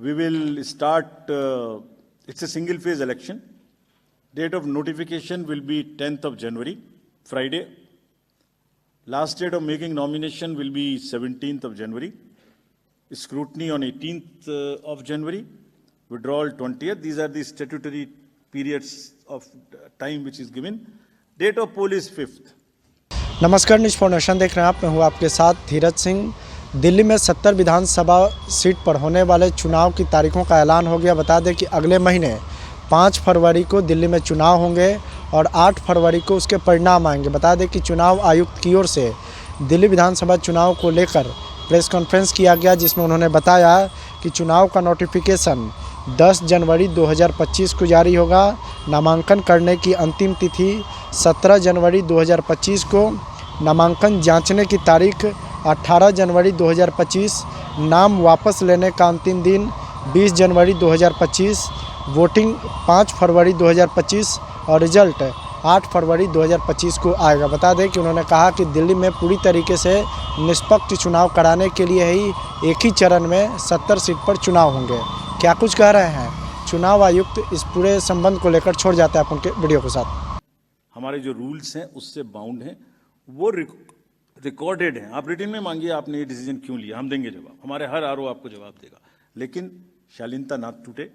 We will start, it's a single phase election. Date of notification will be 10th of January, Friday. Last date of making nomination will be 17th of January. Scrutiny on 18th of January. Withdrawal 20th. These are the statutory periods of time which is given. Date of poll is 5th. नमस्कार, news for nation देख रहे हैं आप। मैं हूं आपके साथ धीरज सिंह। दिल्ली में 70 विधानसभा सीट पर होने वाले चुनाव की तारीखों का ऐलान हो गया। बता दें कि अगले महीने 5 फरवरी को दिल्ली में चुनाव होंगे और 8 फरवरी को उसके परिणाम आएंगे। बता दें कि चुनाव आयुक्त की ओर से दिल्ली विधानसभा चुनाव को लेकर प्रेस कॉन्फ्रेंस किया गया, जिसमें उन्होंने बताया कि चुनाव का नोटिफिकेशन 10 जनवरी 2025 को जारी होगा। नामांकन करने की अंतिम तिथि 17 जनवरी 2025 को, नामांकन जांचने की तारीख 18 जनवरी 2025, नाम वापस लेने का अंतिम दिन 20 जनवरी 2025, वोटिंग 5 फरवरी 2025 और रिजल्ट 8 फरवरी 2025 को आएगा। बता दें कि उन्होंने कहा कि दिल्ली में पूरी तरीके से निष्पक्ष चुनाव कराने के लिए ही एक ही चरण में 70 सीट पर चुनाव होंगे। क्या कुछ कह रहे हैं चुनाव आयुक्त, इस पूरे संबंध को लेकर छोड़ जाते हैं आप उनके वीडियो के साथ। हमारे जो रूल्स हैं उससे बाउंड हैं, वो रिकॉर्डेड हैं। आप रिटन में मांगिए आपने ये डिसीजन क्यों लिया, हम देंगे जवाब। हमारे हर आरओ आपको जवाब देगा, लेकिन शालीनता ना टूटे,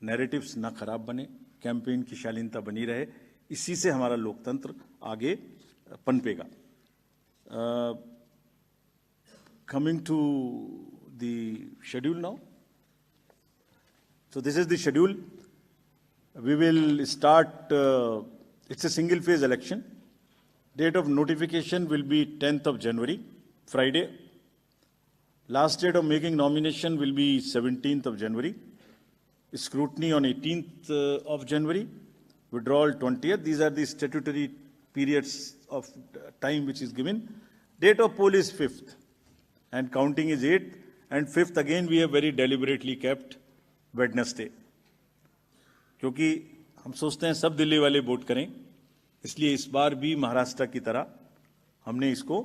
नैरेटिव्स ना खराब बने, कैंपेन की शालीनता बनी रहे। इसी से हमारा लोकतंत्र आगे पनपेगा। Coming to the schedule now, so this is the schedule. We will start, it's a single phase election. Date of notification will be 10th of January, Friday. Last date of making nomination will be 17th of January. Scrutiny on 18th of January. Withdrawal 20th. These are the statutory periods of time which is given. Date of poll is 5th and counting is 8th, and 5th again we have very deliberately kept Wednesday, क्योंकि हम सोचते हैं सब दिल्ली वाले vote करें, इसलिए इस बार भी महाराष्ट्र की तरह हमने इसको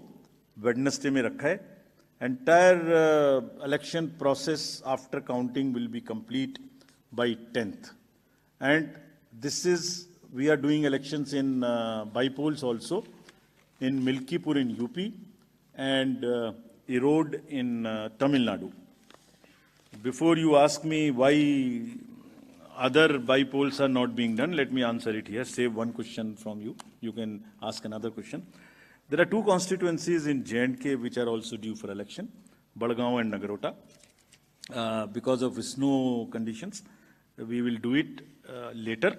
वेडनेसडे में रखा है। Entire election process after counting will be complete by 10th, and this is we are doing elections in by polls also in Milkipur in UP and Erode in Tamil Nadu. Before you ask me why other by-polls are not being done, let me answer it here. Save one question from you. You can ask another question. There are two constituencies in J&K which are also due for election, Badgaon and Nagarota. Because of snow conditions, we will do it later.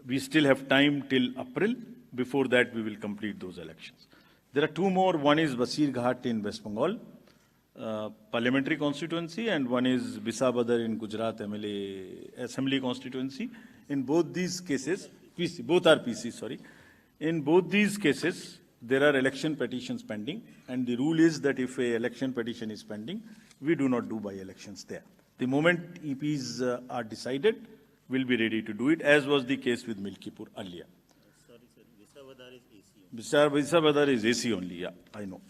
We still have time till April. Before that, we will complete those elections. There are two more. One is Basirghat in West Bengal, parliamentary constituency, and one is Bisabadar in Gujarat MLA assembly constituency. In both these cases, PC, both are PC, sorry. In both these cases, there are election petitions pending, and the rule is that if a election petition is pending, we do not do by elections there. The moment EPs are decided, we'll be ready to do it, as was the case with Milkipur earlier. Sorry, sir, Bisabadar is AC only. Bisabadar is AC only, yeah, I know.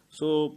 So,